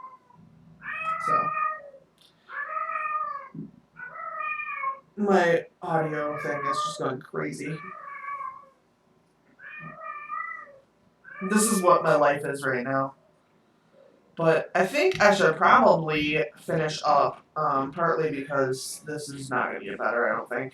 So my audio thing is just going crazy. This is what my life is right now. But I think I should probably finish up, partly because this is not going to get better, I don't think.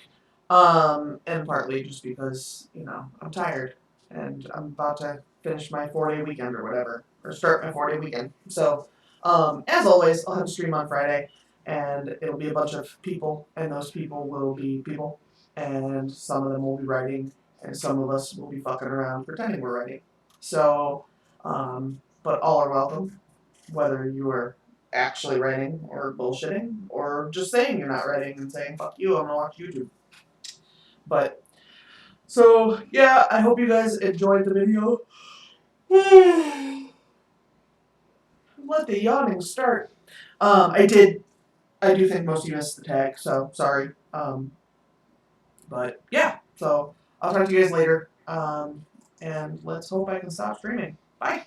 And partly just because, you know, I'm tired. And I'm about to finish my 4-day weekend or whatever. Or start my 4-day weekend. So, as always, I'll have a stream on Friday. And it'll be a bunch of people. And those people will be people. And some of them will be writing. And some of us will be fucking around pretending we're writing. So, but all are welcome. Whether you are actually writing or bullshitting or just saying you're not writing and saying, fuck you, I'm gonna watch YouTube. But, so, yeah, I hope you guys enjoyed the video. Let the yawning start. I do think most of you missed the tag, so sorry. But, yeah, so I'll talk to you guys later. And let's hope I can stop streaming. Bye.